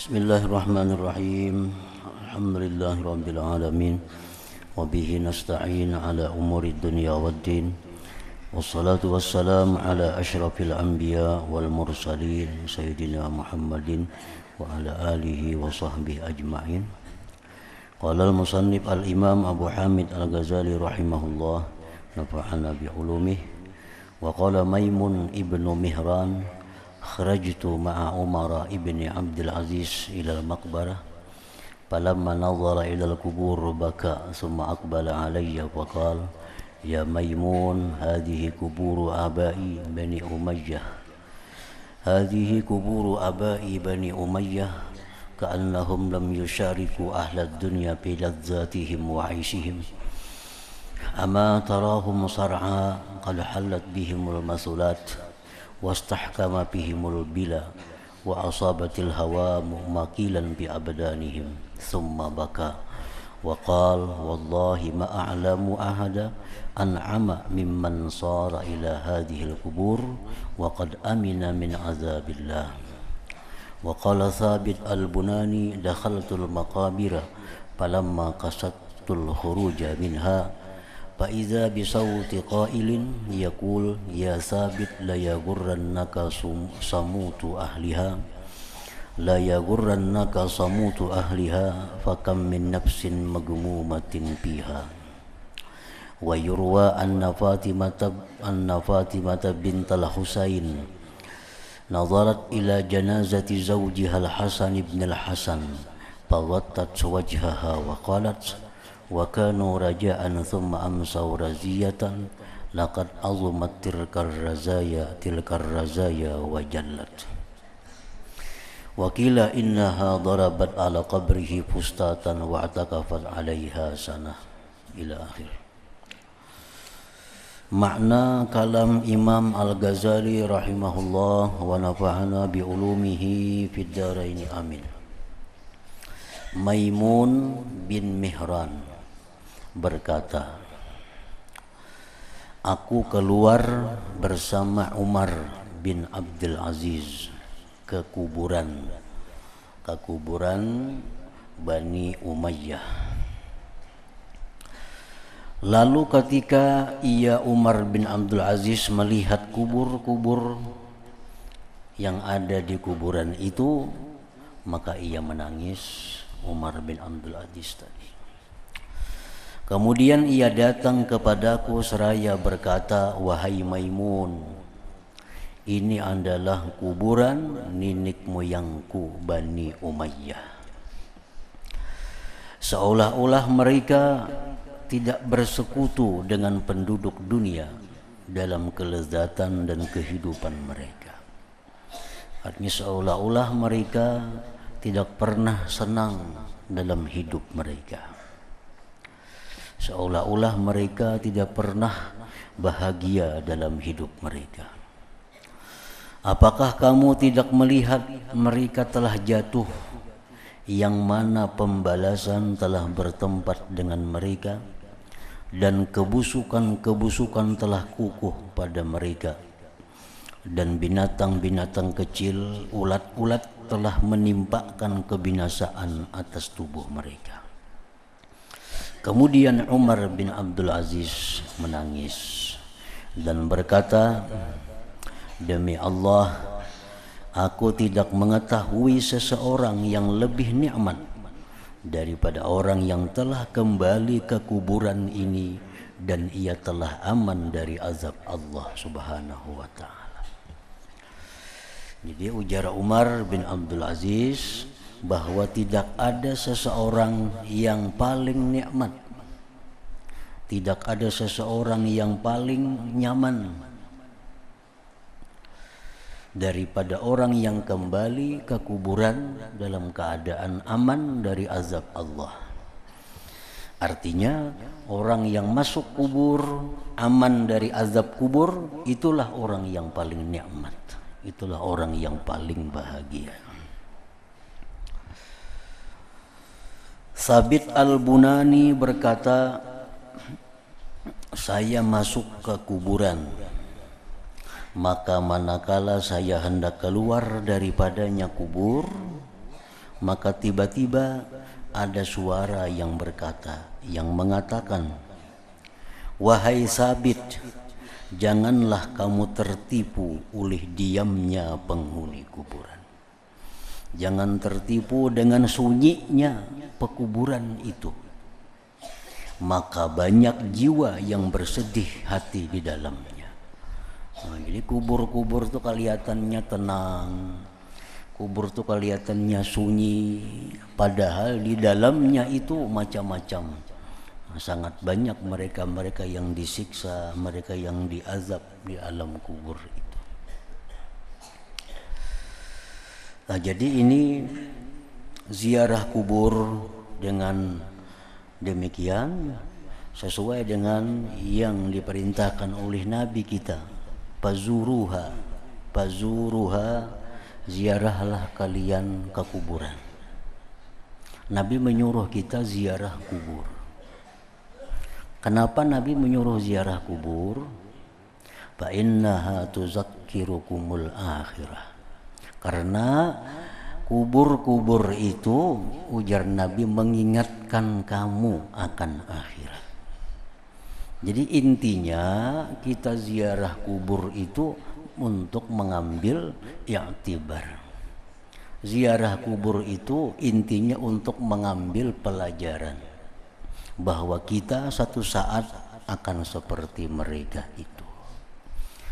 Bismillahirrahmanirrahim. Alhamdulillahirabbil alamin. Wa bihi nasta'in ala umuri dunya waddin. Wassalatu wassalamu ala asyrafil anbiya wal mursalin sayyidina Muhammadin wa ala alihi wa sahbihi ajma'in. Qala al-musannif al-imam Abu Hamid al-Ghazali rahimahullah, nafa'ana bi ulumihi. Wa qala Maimun ibnu Mihran, kharajtu ma'a Umar ibn Abdul Aziz ila al-maqbarah falamma nadhara ila al-qubur baka thumma aqbala alayya wa qala ya Maimun, hadhihi quburu abai bani Umayyah, hadhihi quburu abai bani Umayyah ka'annahum lam yushariku ahla ad-dunya fi ladzatihim wa 'aishihim ama tarahum sar'a qad halat bihimul masulat wastahkama bihimul bila wa asabatil hawa makilan bi abdanihim thumma baka wa qala wallahi ma a'lamu ahada an'ama mimman sara ila hadhihi al-qubur wa qad amina min azabillah. Wa qala Thabit al-Bunani, dakhaltul maqabira falamma qasadtul khuruja minha فإذا بصوت قائل يقول يا ثابت لا يغرنك صموت أهلها لا يغرنك صموت أهلها فكم من نفس مغمومة فيها. ويروى أن فاطمة بنت الحسين نظرت إلى جنازة زوجها الحسن بن الحسن فغطت وجهها وقالت wa kanu raja'an thumma amsaw raziyatan laqad azumat tilkar razaya wa jallat. Wa qila innaha darabat ala qabrihi fustatan wa atakafat alaiha sanah ila akhir. Makna kalam Imam Al-Ghazali rahimahullah wa nafa'ana bi ulumihi fid dharain amin. Maimun bin Mihran berkata, aku keluar bersama Umar bin Abdul Aziz ke kuburan Bani Umayyah. Lalu ketika Umar bin Abdul Aziz melihat kubur-kubur yang ada di kuburan itu, maka ia menangis. Umar bin Abdul Aziz tadi. Kemudian ia datang kepadaku seraya berkata, wahai Maimun, ini adalah kuburan nenek moyangku Bani Umayyah. Seolah-olah mereka tidak bersekutu dengan penduduk dunia dalam kelezatan dan kehidupan mereka. Artinya seolah-olah mereka tidak pernah senang dalam hidup mereka. Seolah-olah mereka tidak pernah bahagia dalam hidup mereka. Apakah kamu tidak melihat mereka telah jatuh, yang mana pembalasan telah bertempat dengan mereka, dan kebusukan-kebusukan telah kukuh pada mereka, dan binatang-binatang kecil, ulat-ulat telah menimpakan kebinasaan atas tubuh mereka. Kemudian Umar bin Abdul Aziz menangis dan berkata, demi Allah, aku tidak mengetahui seseorang yang lebih nikmat daripada orang yang telah kembali ke kuburan ini dan ia telah aman dari azab Allah Subhanahu wa ta'ala. Jadi ujar Umar bin Abdul Aziz bahwa tidak ada seseorang yang paling nikmat, tidak ada seseorang yang paling nyaman daripada orang yang kembali ke kuburan dalam keadaan aman dari azab Allah. Artinya orang yang masuk kubur aman dari azab kubur, itulah orang yang paling nikmat, itulah orang yang paling bahagia. Thabit al-Bunani berkata, saya masuk ke kuburan, maka manakala saya hendak keluar daripadanya kubur, Maka tiba-tiba ada suara yang berkata, yang mengatakan, "Wahai Sabit, janganlah kamu tertipu oleh diamnya penghuni kuburan. Jangan tertipu dengan sunyinya pekuburan itu. Maka banyak jiwa yang bersedih hati di dalamnya." Jadi kubur-kubur itu kelihatannya tenang, kubur itu kelihatannya sunyi, padahal di dalamnya itu macam-macam. Sangat banyak mereka-mereka yang disiksa, mereka yang diazab di alam kubur itu. Jadi ini ziarah kubur dengan demikian sesuai dengan yang diperintahkan oleh Nabi kita. Pazuruha, ziarahlah kalian ke kuburan. Nabi menyuruh kita ziarah kubur. Kenapa Nabi menyuruh ziarah kubur? Fa innaha tuzakkirukumul akhirah. Karena kubur-kubur itu, ujar Nabi, mengingatkan kamu akan akhirat. Jadi intinya kita ziarah kubur itu untuk mengambil i'tibar. Ziarah kubur itu intinya untuk mengambil pelajaran bahwa kita satu saat akan seperti mereka itu.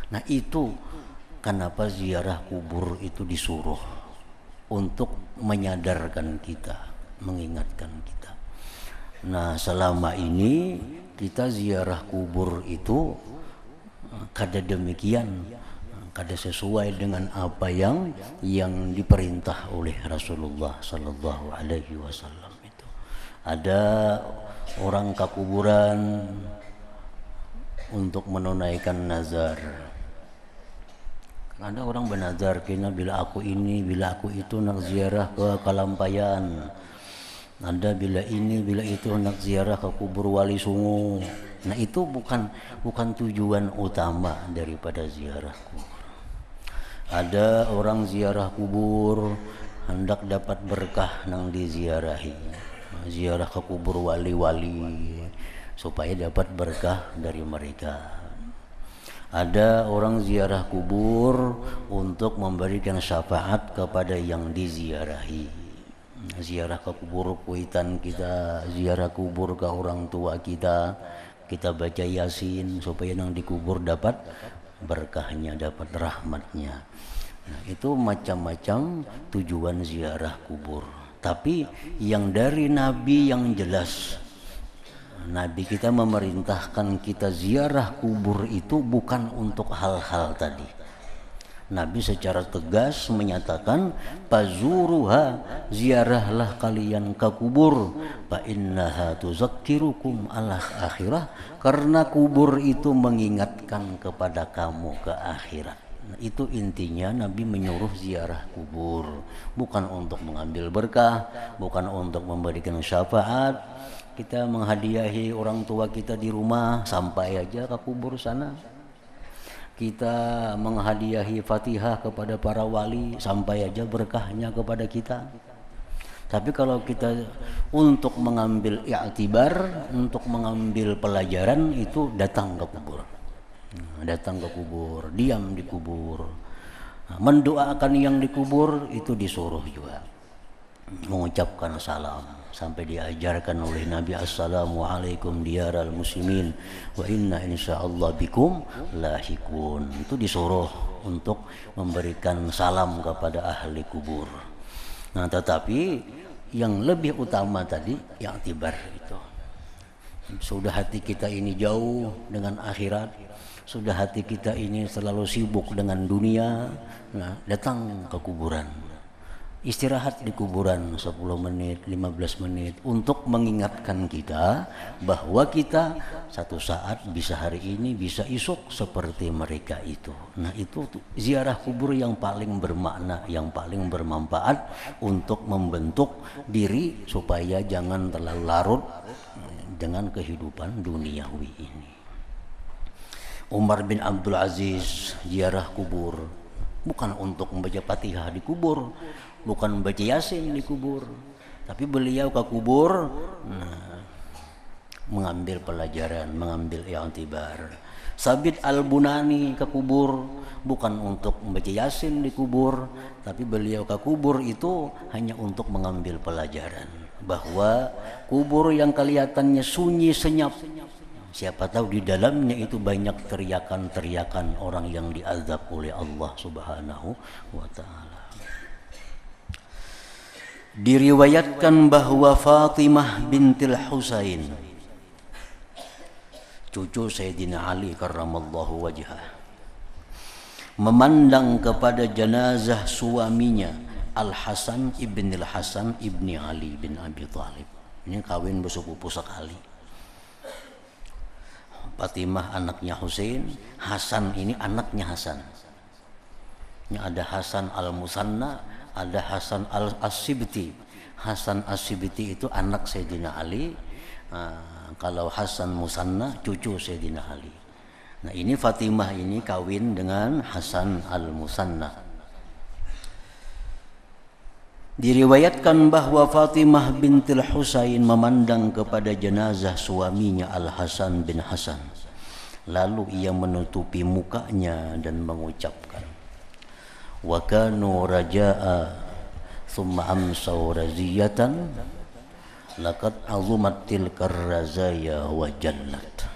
Nah, itu kenapa ziarah kubur itu disuruh, untuk menyadarkan kita, mengingatkan kita. Nah, selama ini kita ziarah kubur itu kada demikian, kada sesuai dengan apa yang diperintah oleh Rasulullah sallallahu alaihi wasallam itu. Ada orang ke kuburan untuk menunaikan nazar. Ada orang bernazar, kena bila aku ini, bila aku itu nak ziarah ke Kalampayan. Ada bila ini, bila itu nak ziarah ke kubur Wali Sungu. Nah, itu bukan tujuan utama daripada ziarah kubur. Ada orang ziarah kubur hendak dapat berkah nang diziarahi. Ziarah ke kubur wali-wali supaya dapat berkah dari mereka. Ada orang ziarah kubur untuk memberikan syafaat kepada yang diziarahi. Ziarah ke kubur kuitan kita, ziarah kubur ke orang tua kita, kita baca Yasin supaya yang dikubur dapat berkahnya, dapat rahmatnya. Nah, itu macam-macam tujuan ziarah kubur. Tapi yang dari Nabi yang jelas, Nabi kita memerintahkan kita ziarah kubur itu bukan untuk hal-hal tadi. Nabi secara tegas menyatakan, pazuruha, ziarahlah kalian ke kubur, fa innaha tuzakkirukum al akhirah, karena kubur itu mengingatkan kepada kamu ke akhirat. Nah, itu intinya Nabi menyuruh ziarah kubur, bukan untuk mengambil berkah, bukan untuk memberikan syafaat. Kita menghadiahi orang tua kita di rumah, sampai aja ke kubur sana. Kita menghadiahi Fatihah kepada para wali, sampai aja berkahnya kepada kita. Tapi kalau kita untuk mengambil i'tibar, untuk mengambil pelajaran, itu datang ke kubur. Datang ke kubur, diam di kubur. Mendoakan yang dikubur itu disuruh juga. Mengucapkan salam, sampai diajarkan oleh Nabi, assalamualaikum diyaral muslimin wa inna insyaallah bikum lahikun. Itu disuruh untuk memberikan salam kepada ahli kubur. Nah, tetapi yang lebih utama tadi i'tibar itu. Sudah hati kita ini jauh dengan akhirat, sudah hati kita ini selalu sibuk dengan dunia, nah, datang ke kuburan. Istirahat di kuburan 10 menit, 15 menit untuk mengingatkan kita bahwa kita satu saat bisa hari ini, bisa esok seperti mereka itu. Nah, itu ziarah kubur yang paling bermakna, yang paling bermanfaat untuk membentuk diri supaya jangan terlalu larut dengan kehidupan duniawi ini. Umar bin Abdul Aziz ziarah kubur. bukan untuk membaca Fatihah di kubur, bukan membaca Yasin di kubur, tapi beliau ke kubur mengambil pelajaran, mengambil i'tibar. Sabit Al-Bunani ke kubur bukan untuk membaca Yasin di kubur, tapi beliau ke kubur itu hanya untuk mengambil pelajaran bahwa kubur yang kelihatannya sunyi senyap, siapa tahu di dalamnya itu banyak teriakan-teriakan orang yang diazab oleh Allah Subhanahu wa taala. Diriwayatkan bahwa Fatimah bintil Husain, cucu Sayyidina Ali karramallahu wajhah, memandang kepada jenazah suaminya Al-Hasan ibn Al-Hasan ibni Ali bin Abi Thalib. Ini kawin bersepupu sekali. Fatimah anaknya Husain, Hasan ini anaknya Hasan. Ini ada Hasan Al-Musanna, ada Hasan Al-Asibti. Hasan As-Sibti itu anak Sayyidina Ali. Kalau Hasan Musanna cucu Sayyidina Ali. Nah, ini Fatimah ini kawin dengan Hasan Al-Musanna. Diriwayatkan bahwa Fatimah bintil Husain memandang kepada jenazah suaminya Al-Hasan bin Hasan. Lalu ia menutupi mukanya dan mengucapkan, "Wa kanu raja'a thumma amsaw raziyatan laqad azumat tilkar razaya wa jallat."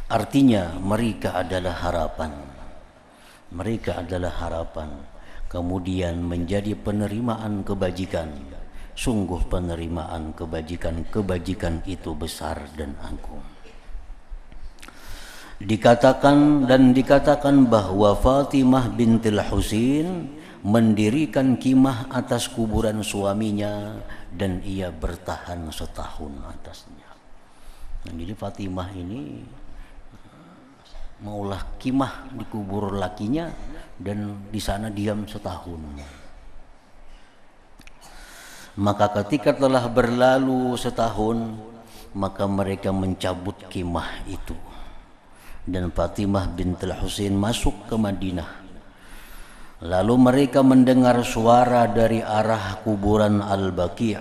Artinya mereka adalah harapan. Mereka adalah harapan. Kemudian menjadi penerimaan kebajikan. Sungguh penerimaan kebajikan itu besar dan agung. Dikatakan bahwa Fatimah bintil Husain mendirikan kemah atas kuburan suaminya dan ia bertahan setahun atasnya. Nah, jadi Fatimah ini maulah kemah di kubur lakinya dan di sana diam setahun. Maka ketika telah berlalu setahun, maka mereka mencabut kemah itu dan Fatimah bintul Husain masuk ke Madinah. Lalu mereka mendengar suara dari arah kuburan Al-Baqi'.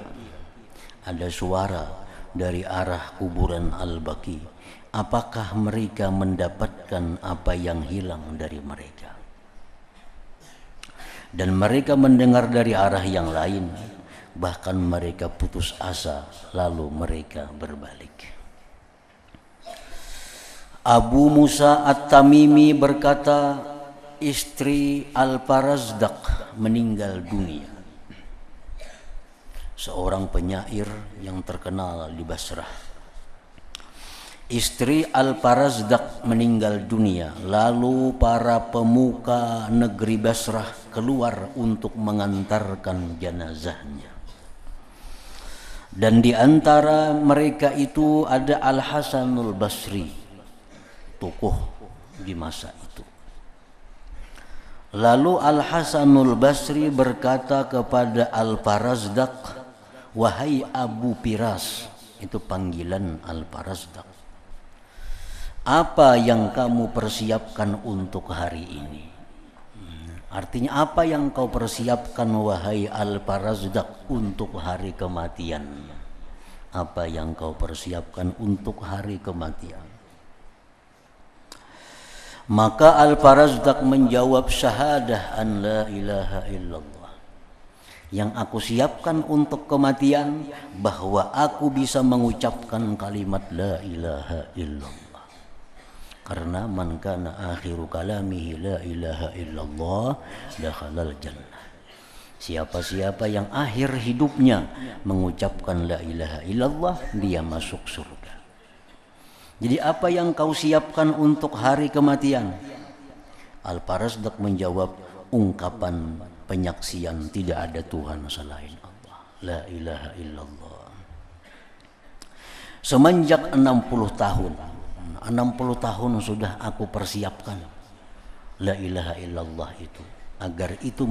Ada suara dari arah kuburan Al-Baqi'. Apakah mereka mendapatkan apa yang hilang dari mereka? Dan mereka mendengar dari arah yang lain. Bahkan mereka putus asa, lalu mereka berbalik. Abu Musa At-Tamimi berkata, istri Al-Farazdaq meninggal dunia. Seorang penyair yang terkenal di Basrah. Istri Al-Farazdaq meninggal dunia, lalu para pemuka negeri Basrah keluar untuk mengantarkan jenazahnya. Dan di antara mereka itu ada Al-Hasanul Basri, tokoh di masa itu. Lalu Al-Hasanul Basri berkata kepada Al-Farazdaq, "Wahai Abu Firas," itu panggilan Al-Farazdaq, "apa yang kamu persiapkan untuk hari ini?" Artinya apa yang kau persiapkan wahai Al-Farazdaq untuk hari kematian? Apa yang kau persiapkan untuk hari kematian? Maka Al-Farazdaq menjawab, "Syahadah an la ilaha illallah." Yang aku siapkan untuk kematian bahwa aku bisa mengucapkan kalimat la ilaha illallah. Karena man kana akhiru kalamihi la ilaha illallah dakhalal jannah. Siapa-siapa yang akhir hidupnya mengucapkan la ilaha illallah, dia masuk surga. Jadi apa yang kau siapkan untuk hari kematian? Al-Farazdaq menjawab, ungkapan penyaksian tidak ada Tuhan selain Allah, la ilaha illallah. Semenjak 60 tahun sudah aku persiapkan la ilaha illallah itu, agar itu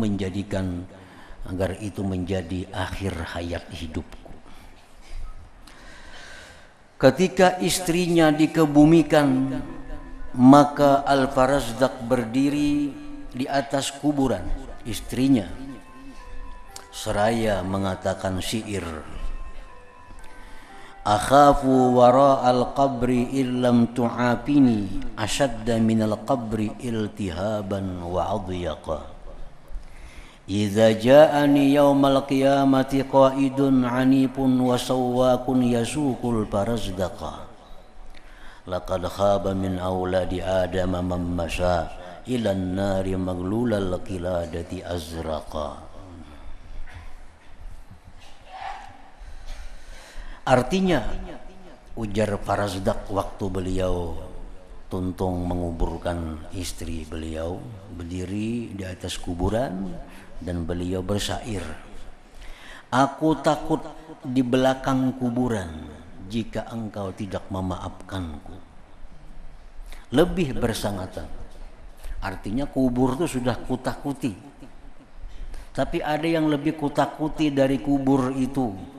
menjadi akhir hayat hidupku. Ketika istrinya dikebumikan, maka Al-Farazdaq berdiri di atas kuburan istrinya seraya mengatakan syair, akhafu wara'al qabri illam tu'afini ashadda minal qabri iltihaban wa adyaqa. Idza ja'ani yaumal qiyamati qaidun anipun wa sawwakun yasukul parazdaqa. Laqad khaba min auladi adam man masya ila an-nari maglulal qiladati azraqa. Artinya, ujar Farazdak waktu beliau tuntung menguburkan istri beliau, berdiri di atas kuburan dan beliau bersyair, aku takut di belakang kuburan jika engkau tidak memaafkanku. Lebih bersangatan, artinya kubur itu sudah kutakuti, tapi ada yang lebih kutakuti dari kubur itu.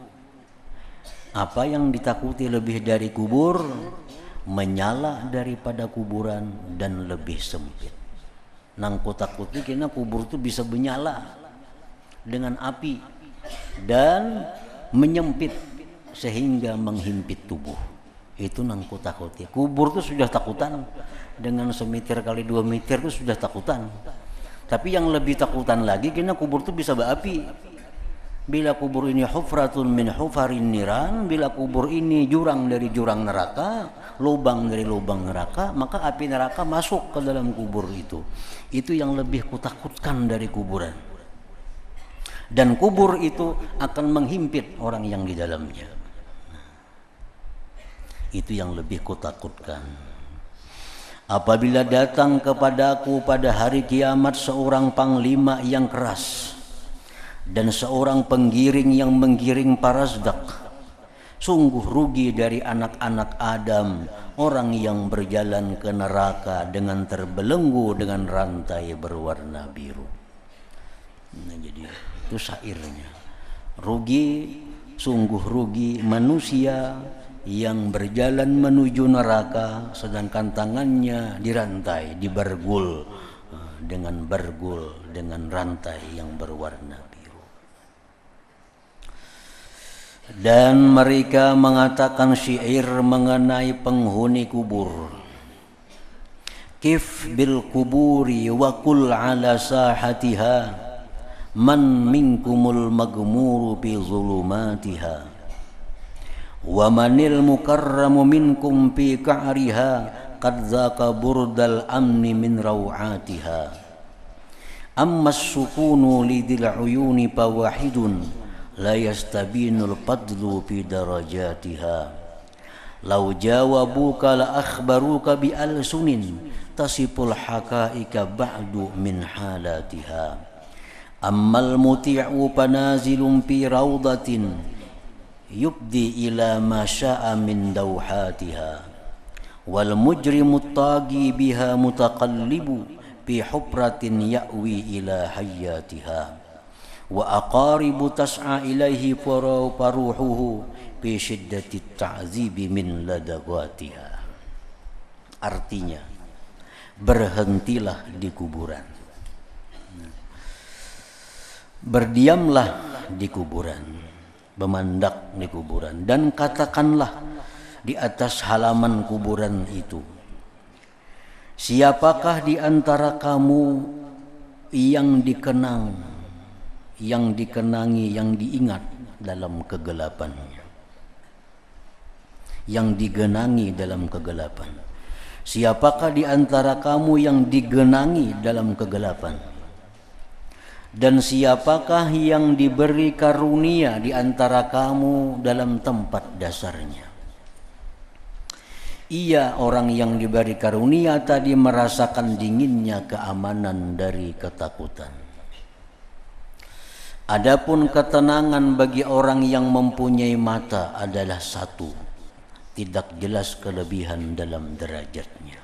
Apa yang ditakuti lebih dari kubur? Menyala daripada kuburan dan lebih sempit. Nang takuti karena kubur itu bisa menyala dengan api dan menyempit sehingga menghimpit tubuh. Itu nang takuti. Kubur itu sudah takutan, dengan semeter kali 2 meter itu sudah takutan. Tapi yang lebih takutan lagi karena kubur itu bisa berapi. Bila kubur ini hufratun min hufarin niran, bila kubur ini jurang dari jurang neraka, lubang dari lubang neraka, maka api neraka masuk ke dalam kubur itu. Itu yang lebih kutakutkan dari kuburan. Dan kubur itu akan menghimpit orang yang di dalamnya. Itu yang lebih kutakutkan. Apabila datang kepadaku pada hari kiamat seorang panglima yang keras dan seorang penggiring yang menggiring Farazdak, sungguh rugi dari anak-anak Adam orang yang berjalan ke neraka dengan terbelenggu dengan rantai berwarna biru. Nah, jadi itu syairnya. Rugi, sungguh rugi manusia yang berjalan menuju neraka sedangkan tangannya dirantai, dibargul dengan rantai yang berwarna biru. Dan mereka mengatakan syair mengenai penghuni kubur. Kif bil kuburi wa kul ala sahatiha man minkumul magmuru bi zulumatiha wa manil mukarramu minkum fi ka'riha qad zaka burdal amni min raw'atiha amma as-sukunu lidil uyuni fawahidun la yastabinul fadlu fi darajatiha law jawabuka la akhbaruka bi alsunin tasiful haqaika ba'du min halatiha ammal muti'u panazilun fi rawdatin yubdi ila ma sya'a min dawhatiha wal mujrimu tagi biha mutaqallibu fi hupratin ya'wi ila hayyatiha wa aqaribu tas'a ilaihi faruhuhu fi shiddati ta'zibi min ladawatiha. Artinya, berhentilah di kuburan, berdiamlah di kuburan, memandak di kuburan, dan katakanlah di atas halaman kuburan itu, siapakah di antara kamu yang dikenangi, yang diingat dalam kegelapannya, yang digenangi dalam kegelapan. Siapakah di antara kamu yang digenangi dalam kegelapan? Dan siapakah yang diberi karunia di antara kamu dalam tempat dasarnya? Ia orang yang diberi karunia tadi merasakan dinginnya keamanan dari ketakutan. Adapun ketenangan bagi orang yang mempunyai mata adalah satu, tidak jelas kelebihan dalam derajatnya.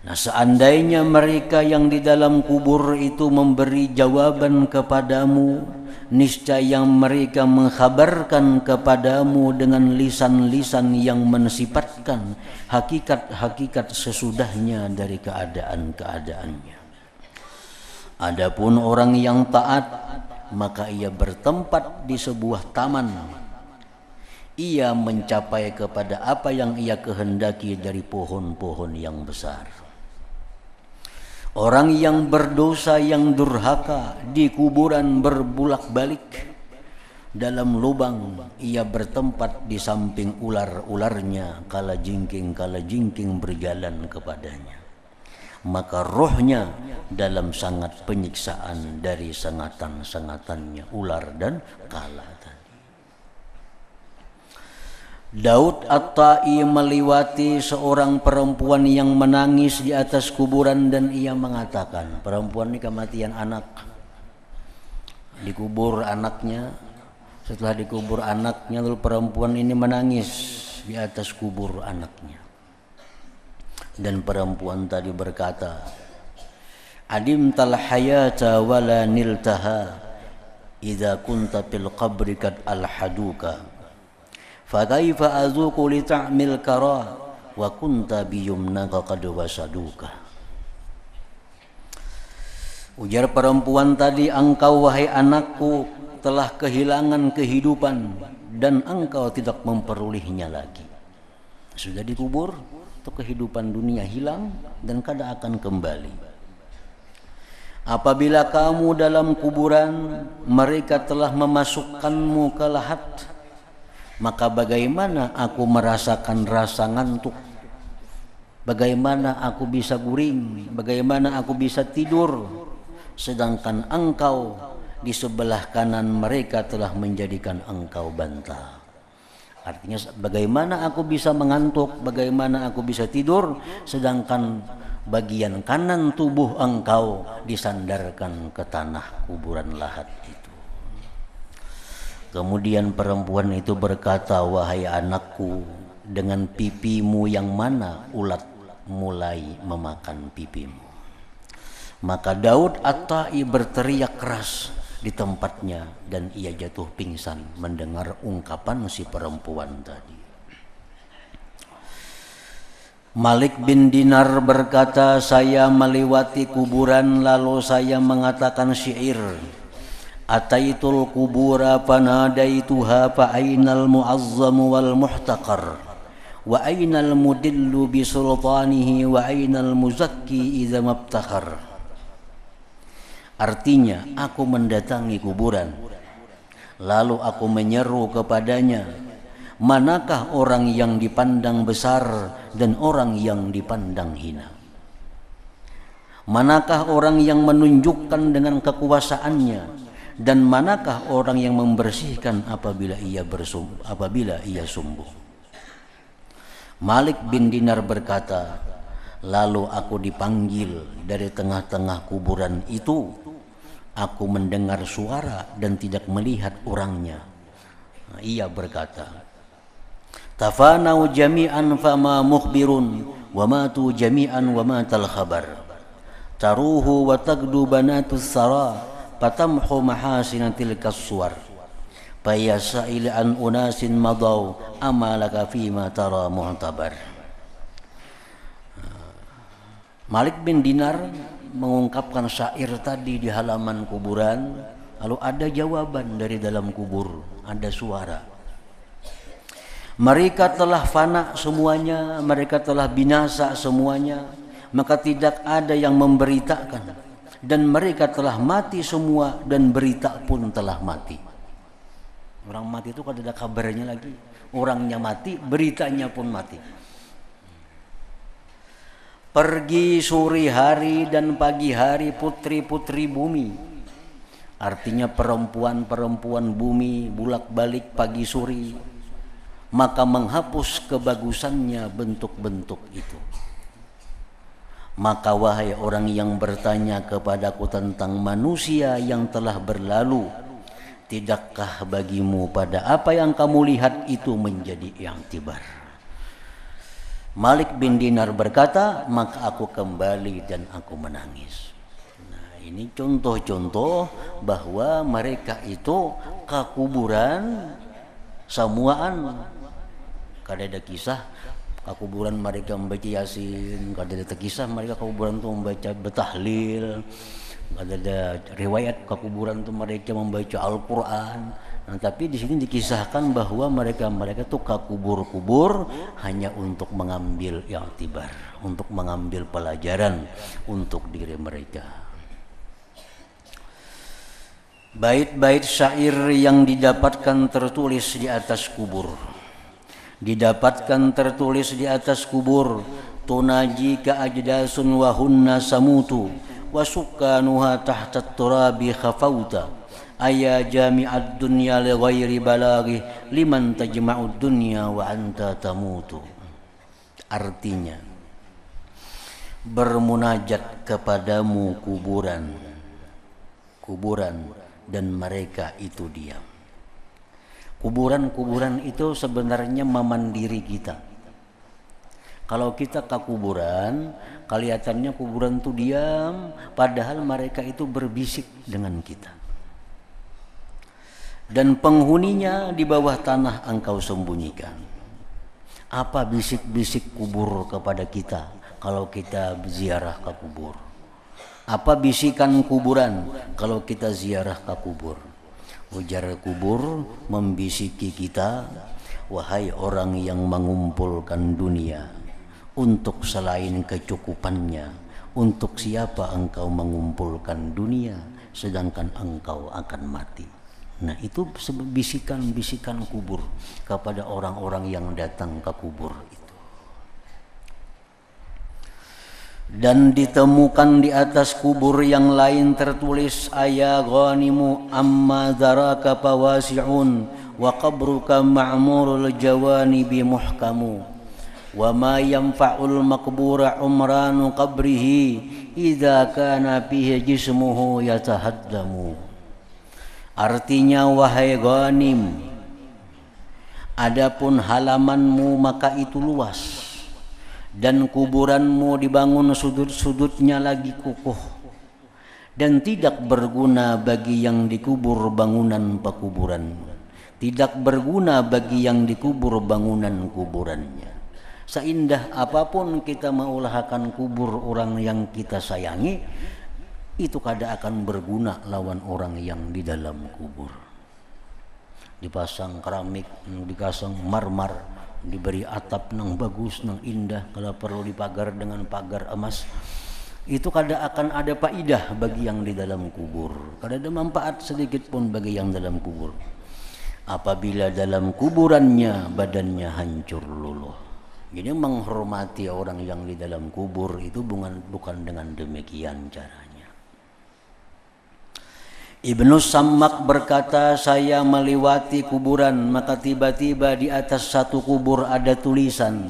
Nah, seandainya mereka yang di dalam kubur itu memberi jawaban kepadamu, niscaya mereka mengkhabarkan kepadamu dengan lisan-lisan yang mensifatkan hakikat-hakikat sesudahnya dari keadaan-keadaannya. Adapun orang yang taat, maka ia bertempat di sebuah taman. Ia mencapai kepada apa yang ia kehendaki dari pohon-pohon yang besar. Orang yang berdosa, yang durhaka, di kuburan berbulak-balik. Dalam lubang ia bertempat di samping ular-ularnya, kala jingking berjalan kepadanya. Maka rohnya dalam sangat penyiksaan dari sengatan-sengatannya ular dan kala tadi. Daud At-Tai melewati seorang perempuan yang menangis di atas kuburan dan ia mengatakan, perempuan ini kematian anak, dikubur anaknya. Setelah dikubur anaknya, lalu perempuan ini menangis di atas kubur anaknya. Dan perempuan tadi berkata, adimtal hayata wala niltaha idza kunta fil qabri kad alhaduka fa kaifa azuqu li ta'mil kara wa kunta biyumnaka qad wasaduka. Ujar perempuan tadi, engkau wahai anakku telah kehilangan kehidupan dan engkau tidak memperolehnya lagi. Sudah dikubur, itu kehidupan dunia hilang dan kada akan kembali. Apabila kamu dalam kuburan, mereka telah memasukkanmu ke lahat, maka bagaimana aku merasakan rasa ngantuk? Bagaimana aku bisa guring? Bagaimana aku bisa tidur? Sedangkan engkau di sebelah kanan mereka telah menjadikan engkau bantal. Artinya bagaimana aku bisa mengantuk, bagaimana aku bisa tidur, sedangkan bagian kanan tubuh engkau disandarkan ke tanah kuburan lahat itu. Kemudian perempuan itu berkata, wahai anakku, dengan pipimu yang mana ulat mulai memakan pipimu. Maka Daud At-Tai berteriak keras di tempatnya dan ia jatuh pingsan mendengar ungkapan si perempuan tadi. Malik bin Dinar berkata, saya melewati kuburan lalu saya mengatakan syair, ataitul kubura fanadaituha fa ainal mu'azzamu wal muhtaqar wa ainal mudillu bi sultanihi wa ainal muzakki idza mabtakhar. Artinya, aku mendatangi kuburan, lalu aku menyeru kepadanya, manakah orang yang dipandang besar dan orang yang dipandang hina? Manakah orang yang menunjukkan dengan kekuasaannya dan manakah orang yang membersihkan apabila ia sombong? Malik bin Dinar berkata, lalu aku dipanggil dari tengah-tengah kuburan itu. Aku mendengar suara dan tidak melihat orangnya. Ia berkata, tafanau jami'an fama mukhbirun wa matu jami'an wa matal khabar taruhu wa tagdu banatus sara patamhu mahasinatil kaswar fayasail an unasin madaw amalaka fima tara mu'tabar. Malik bin Dinar mengungkapkan syair tadi di halaman kuburan, lalu ada jawaban dari dalam kubur, ada suara. Mereka telah fana semuanya, mereka telah binasa semuanya, maka tidak ada yang memberitakan, dan mereka telah mati semua dan berita pun telah mati. Orang mati itu kan ada kabarnya lagi, orangnya mati, beritanya pun mati. Pergi sore hari dan pagi hari putri-putri bumi. Artinya perempuan-perempuan bumi bolak-balik pagi sore. Maka menghapus kebagusannya bentuk-bentuk itu. Maka wahai orang yang bertanya kepadaku tentang manusia yang telah berlalu, tidakkah bagimu pada apa yang kamu lihat itu menjadi i'tibar? Malik bin Dinar berkata, maka aku kembali dan aku menangis. Nah, ini contoh-contoh bahwa mereka itu ke kuburan semuaan. Kada ada kisah ke kuburan mereka membaca Yasin, kada ada kisah mereka ke kuburan itu membaca betahlil, Ada riwayat ke kuburan itu mereka membaca Al-Quran. Nah, tapi di sini dikisahkan bahwa mereka tuh ke kubur-kubur hanya untuk mengambil i'tibar, untuk mengambil pelajaran untuk diri mereka. Bait-bait syair yang didapatkan tertulis di atas kubur, tunaji ka ajdasun wa hunna samutu wa sukanuha tahta turabi khafauta aya jami'ad dunya li ghairi balaghi liman tajma'ud dunya wa anta tamutu. Artinya, bermunajat kepadamu kuburan dan mereka itu diam. Kuburan itu sebenarnya memandiri kita. Kalau kita ke kuburan, kelihatannya kuburan itu diam, padahal mereka itu berbisik dengan kita. Dan penghuninya di bawah tanah engkau sembunyikan. Apa bisik-bisik kubur kepada kita kalau kita ziarah ke kubur? Apa bisikan kuburan kalau kita ziarah ke kubur? Ujar kubur membisiki kita, wahai orang yang mengumpulkan dunia untuk selain kecukupannya, untuk siapa engkau mengumpulkan dunia sedangkan engkau akan mati? Nah, itu bisikan-bisikan kubur kepada orang-orang yang datang ke kubur itu. Dan ditemukan di atas kubur yang lain tertulis aya ghanimu amma daraka fawasi'un wa qabruka ma'murul jawanibi muhkamu wa ma yanfa'ul maqbura umranu qabrihi idza kana fihi jismuhu yatahaddamu. Artinya, wahai ghanim, adapun halamanmu maka itu luas, dan kuburanmu dibangun sudut-sudutnya lagi kukuh, dan tidak berguna bagi yang dikubur bangunan pekuburan, tidak berguna bagi yang dikubur bangunan kuburannya. Seindah apapun kita mengulahkan kubur orang yang kita sayangi, itu kada akan berguna lawan orang yang di dalam kubur. Dipasang keramik, dipasang marmer, diberi atap nang bagus, nang indah, kalau perlu dipagar dengan pagar emas, itu kada akan ada faidah bagi yang di dalam kubur, kada ada manfaat sedikit pun bagi yang dalam kubur. Apabila dalam kuburannya badannya hancur luluh. Jadi menghormati orang yang di dalam kubur itu bukan dengan demikian caranya. Ibnu Sammak berkata, saya melewati kuburan, maka tiba-tiba di atas satu kubur ada tulisan,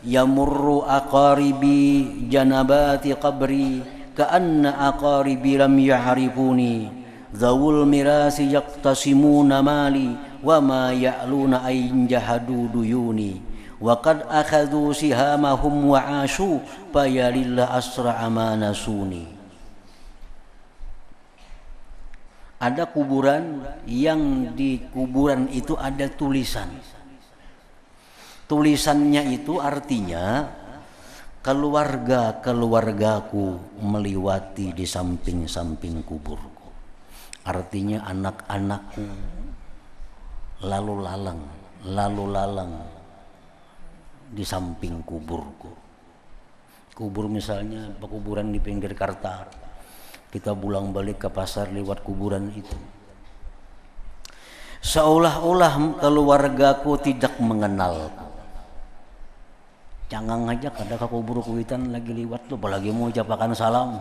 yamurru aqaribi janabati qabri ka'anna aqaribi lam ya'rifuni zawul mirasi yaqtasimuna mali wa ma ya'luna ayn jahadu duyuni wa qad akhadhu sihamahum wa ashu fayalillah asra'a ma nasuni. Ada kuburan yang di kuburan itu ada tulisan. Tulisannya itu artinya, keluargaku melewati di samping-samping kuburku. Artinya anak-anakku lalu lalang di samping kuburku. Kubur misalnya pekuburan di pinggir Kartar, kita pulang balik ke pasar lewat kuburan itu. Seolah-olah keluargaku tidak mengenalku. Jangan aja kada ke kubur kuitan lagi lewat tuh, apalagi mau ucapakan salam.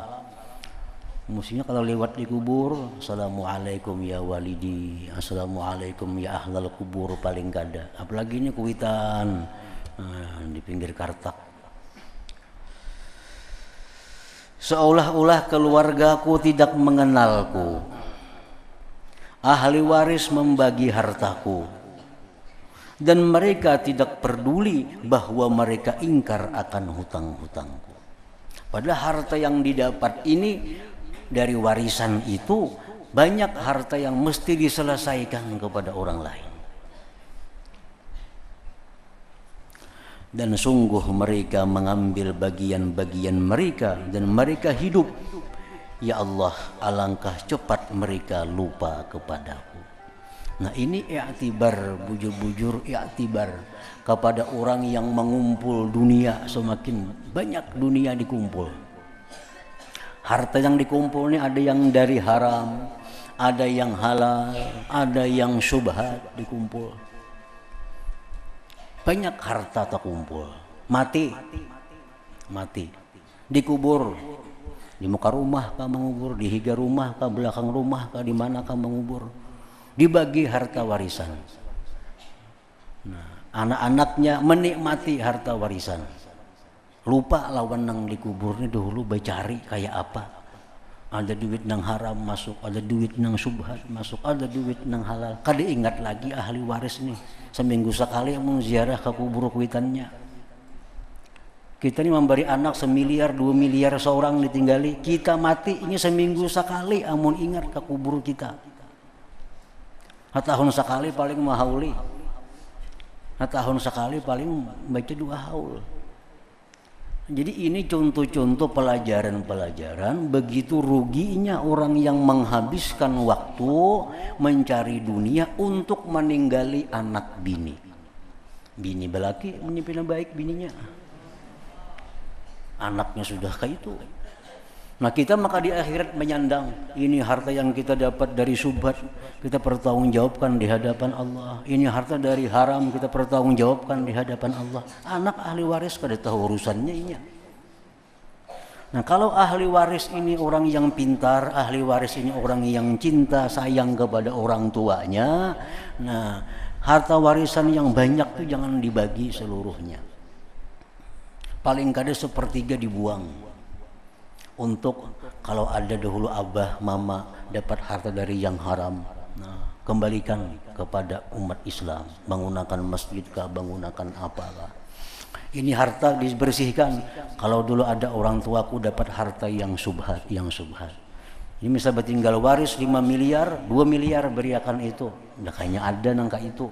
Mestinya kalau lewat di kubur, assalamualaikum ya walidi, assalamualaikum ya ahlal kubur, paling kada. Apalagi ini kuitan di pinggir Kartak. Seolah-olah keluargaku tidak mengenalku. Ahli waris membagi hartaku, dan mereka tidak peduli bahwa mereka ingkar akan hutang-hutangku. Padahal harta yang didapat ini dari warisan itu banyak harta yang mesti diselesaikan kepada orang lain. Dan sungguh mereka mengambil bagian-bagian mereka, dan mereka hidup Ya Allah, alangkah cepat mereka lupa kepadaku. Nah ini i'tibar, bujur-bujur i'tibar kepada orang yang mengumpul dunia, semakin banyak dunia dikumpul. Harta yang dikumpul ini ada yang dari haram, ada yang halal, ada yang syubhat dikumpul. Banyak harta terkumpul. Mati dikubur, di muka rumah kah mengubur, di higa rumah kah, belakang rumah kah, di mana kah mengubur, dibagi harta warisan. Nah, anak-anaknya menikmati harta warisan, lupa lawan nang dikubur ini dahulu becari kayak apa. Ada duit nang haram masuk, ada duit nang subhat masuk, ada duit nang halal. Kada ingat lagi ahli waris nih, seminggu sekali mau ziarah ke kubur kuitannya. Kita ini memberi anak 1 miliar 2 miliar seorang ditinggali, kita mati ini seminggu sekali amun ingat ke kubur kita. Tahun sekali paling mahauli, tahun sekali paling baca 2 haul. Jadi ini contoh-contoh pelajaran-pelajaran begitu ruginya orang yang menghabiskan waktu mencari dunia untuk meninggali anak bini. Bini belaki menyimpan baik bininya, anaknya sudah kayak itu. Nah kita maka di akhirat menyandang ini harta yang kita dapat dari subhat, kita pertanggungjawabkan di hadapan Allah. Ini harta dari haram, kita pertanggungjawabkan di hadapan Allah. Anak ahli waris kada tahu urusannya ini. Nah kalau ahli waris ini orang yang pintar, ahli waris ini orang yang cinta sayang kepada orang tuanya, nah harta warisan yang banyak itu jangan dibagi seluruhnya. Paling kada 1/3 dibuang. Untuk kalau ada dahulu abah mama dapat harta dari yang haram, nah, kembalikan kepada umat Islam, bangunakan masjid kah, bangunakan apalah. Ini harta dibersihkan. Kalau dulu ada orang tuaku dapat harta yang subhat, ini misal tinggal waris 5 miliar 2 miliar beriakan itu, udah kayaknya ada nangka itu.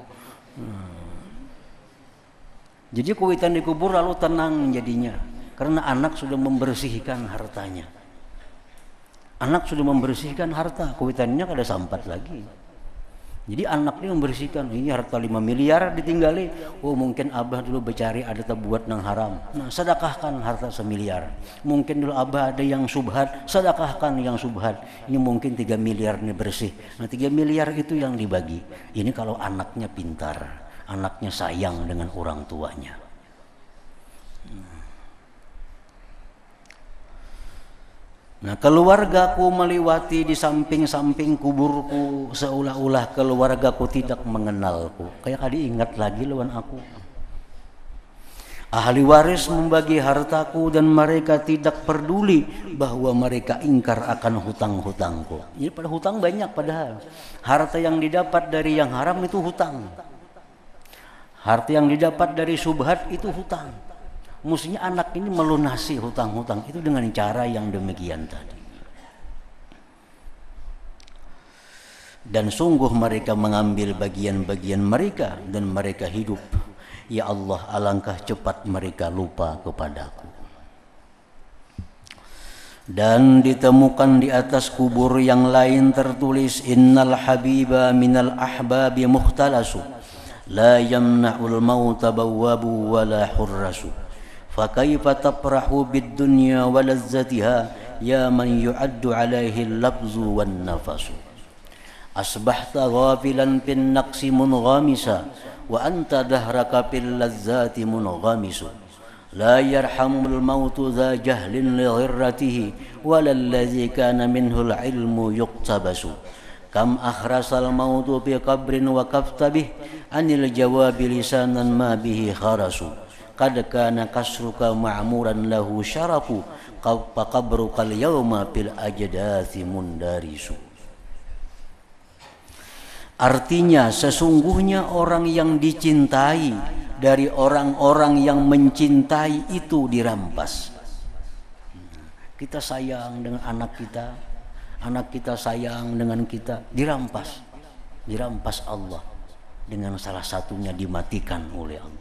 Jadi kuitan dikubur lalu tenang jadinya. Karena anak sudah membersihkan hartanya. Anak sudah membersihkan harta, kuitannya kada sampat lagi. Jadi anak ini membersihkan, ini harta 5 miliar ditinggali. Oh mungkin abah dulu becari ada terbuat nang haram. Nah sedekahkan harta 1 miliar. Mungkin dulu abah ada yang subhat, sedekahkan yang subhat. Ini mungkin 3 miliar ini bersih. Nah 3 miliar itu yang dibagi. Ini kalau anaknya pintar, anaknya sayang dengan orang tuanya. Nah keluargaku melewati di samping-samping kuburku, seolah-olah keluargaku tidak mengenalku. Kayak kali ingat lagi lawan aku. Ahli waris membagi hartaku dan mereka tidak peduli bahwa mereka ingkar akan hutang-hutangku. Ini pada hutang banyak padahal. Harta yang didapat dari yang haram itu hutang. Harta yang didapat dari subhat itu hutang. Mestinya anak ini melunasi hutang-hutang itu dengan cara yang demikian tadi. Dan sungguh mereka mengambil bagian-bagian mereka dan mereka hidup. Ya Allah, alangkah cepat mereka lupa kepadaku. Dan ditemukan di atas kubur yang lain tertulis, Innal habiba minal ahbabi mukhtalasu, la yamna'ul mauta bawwabu wala hurrasu. Fakaifa tafrahu bid dunya wa lazzatiha ya man yu'addu alaihi al-lafzu wan nafasu. Asbahta ghafilan bin naqsi munghamisa wa anta dahraka bil lazzati munghamisu. La yarhamul mautu dha jahlin li ghirratihi wala allazi kana minhu al-ilmu yuqtabasu. Kam akhrasal mautu bi qabrin wa kaftabih anil jawabi lisanan ma bihi kharasu. Qad kana kasruka ma'muran lahu syarafu faqabrukal yawma fil ajdathi mundarisu. Artinya sesungguhnya orang yang dicintai dari orang-orang yang mencintai itu dirampas. Kita sayang dengan anak kita sayang dengan kita, dirampas Allah, dengan salah satunya dimatikan oleh Allah.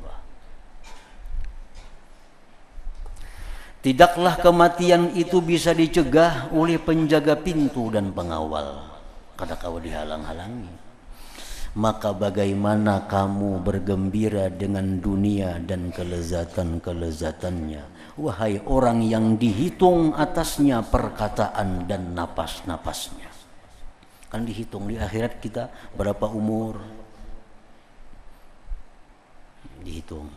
Tidaklah kematian itu bisa dicegah oleh penjaga pintu dan pengawal. Kada kau dihalang-halangi. Maka bagaimana kamu bergembira dengan dunia dan kelezatan-kelezatannya, wahai orang yang dihitung atasnya perkataan dan napas-napasnya. Kan dihitung di akhirat kita berapa umur, dihitung.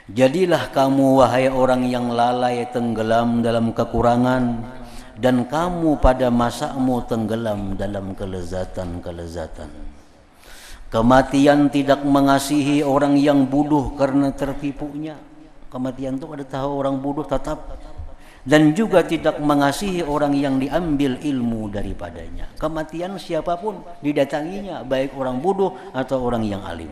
Jadilah kamu wahai orang yang lalai tenggelam dalam kekurangan, dan kamu pada masamu tenggelam dalam kelezatan-kelezatan. Kematian tidak mengasihi orang yang bodoh karena tertipunya. Kematian itu ada tahu orang bodoh tetap, dan juga tidak mengasihi orang yang diambil ilmu daripadanya. Kematian siapapun didatanginya, baik orang bodoh atau orang yang alim.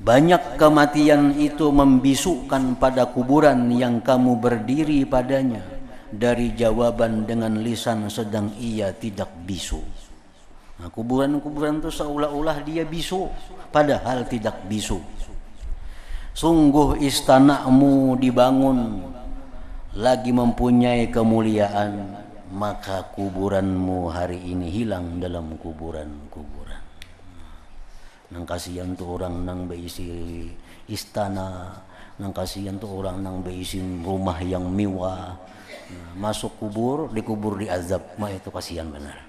Banyak kematian itu membisukkan pada kuburan yang kamu berdiri padanya dari jawaban dengan lisan sedang ia tidak bisu. Nah, kuburan-kuburan itu seolah-olah dia bisu, padahal tidak bisu. Sungguh istanamu dibangun lagi mempunyai kemuliaan, maka kuburanmu hari ini hilang dalam kuburan-kuburan. Nang kasihan tuh orang nang beisi istana, nang kasihan tuh orang nang beisi rumah yang mewah. Masuk kubur, dikubur di azab, mah itu kasihan benar.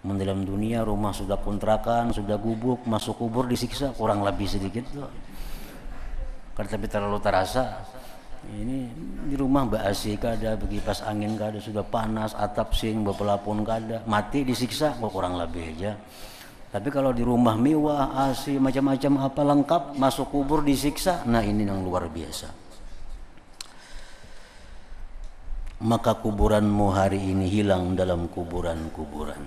Dalam dunia rumah sudah kontrakan, sudah gubuk, masuk kubur disiksa kurang lebih sedikit tuh. Tapi terlalu terasa. Ini di rumah basi kada, begipas angin kada, sudah panas, atap sing bepelapon kada, mati disiksa kurang lebih aja. Tapi kalau di rumah mewah, AC, macam-macam apa lengkap, masuk kubur disiksa, nah ini yang luar biasa. Maka kuburanmu hari ini hilang dalam kuburan-kuburan.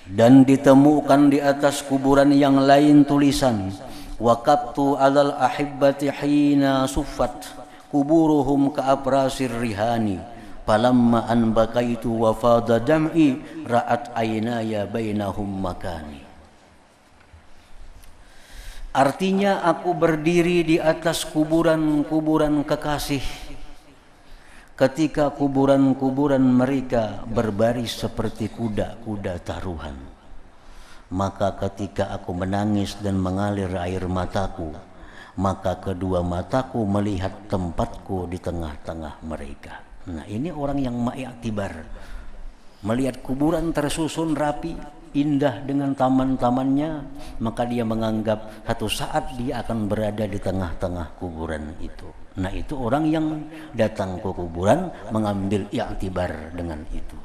Dan ditemukan di atas kuburan yang lain tulisan, waqaftu alal ahibbati hina suffat kuburuhum ka'aprasir rihani falamma an bakaitu wa fada dam'i ra'at aynaya bainahum makani. Artinya aku berdiri di atas kuburan-kuburan kekasih ketika kuburan-kuburan mereka berbaris seperti kuda-kuda taruhan. Maka ketika aku menangis dan mengalir air mataku, maka kedua mataku melihat tempatku di tengah-tengah mereka. Nah, ini orang yang ma'iktibar, melihat kuburan tersusun rapi, indah dengan taman-tamannya, maka dia menganggap satu saat dia akan berada di tengah-tengah kuburan itu. Nah, itu orang yang datang ke kuburan mengambil i'tibar dengan itu.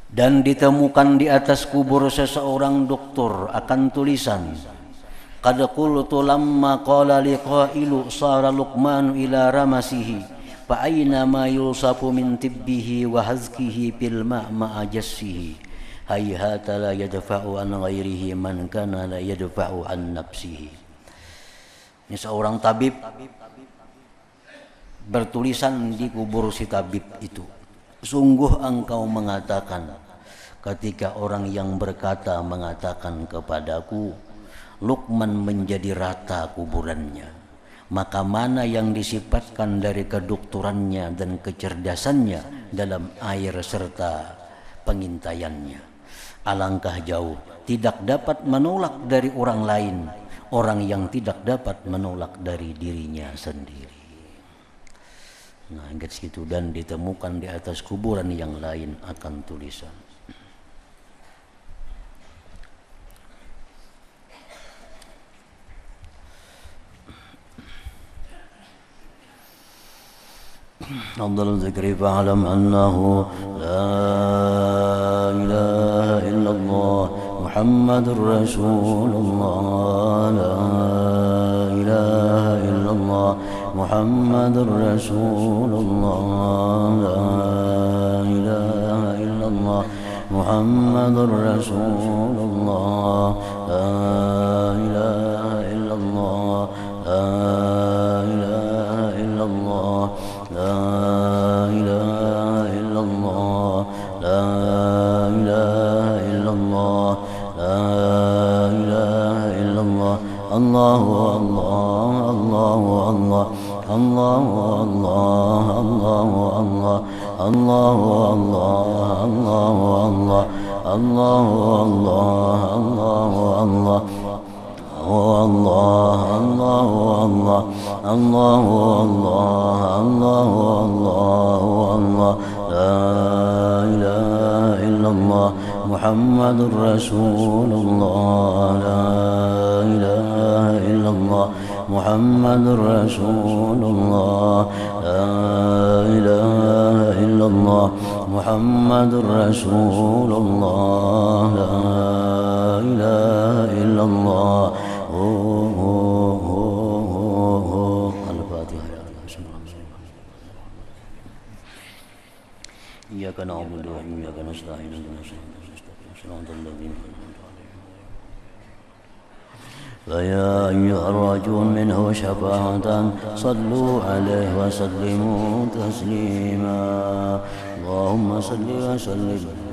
Dan ditemukan di atas kubur seseorang doktor akan tulisan, qad qultu lamma qala liqailu sara luqman ila ramasihi fa aina ma yusafu min tibbihi wa hazkihi fil ma'a jassihi hayhata la yadfa'u an ghairihi man kana la yadfa'u an nafsihi. Ini seorang tabib bertulisan di kubur si tabib itu, sungguh engkau mengatakan, ketika orang yang berkata mengatakan kepadaku, Luqman menjadi rata kuburannya, maka mana yang disifatkan dari kedokterannya dan kecerdasannya dalam air serta pengintaiannya. Alangkah jauh tidak dapat menolak dari orang lain, orang yang tidak dapat menolak dari dirinya sendiri. Nah, ingat situ. Dan ditemukan di atas kuburan yang lain akan tulisan. أفضل الذكر فاعلم أنه لا إله إلا الله محمد رسول الله لا إله إلا الله محمد رسول الله لا إله إلا الله محمد رسول الله لا إله إلا الله لا إله إلا الله لا إله إلا الله لا إله إلا الله لا إله إلا الله الله الله الله الله الله الله الله الله الله الله الله الله الله الله الله الله الله لا إله إلا الله محمد رسول الله لا إله إلا الله محمد رسول الله لا إله إلا الله محمد رسول الله لا إله إلا الله إياك نعبد وإياك نستعين صراط الذين أنعمت عليهم. فيا أيها الراجون منه شفاعة صلوا عليه وسلموا تسليما. اللهم صل وسلم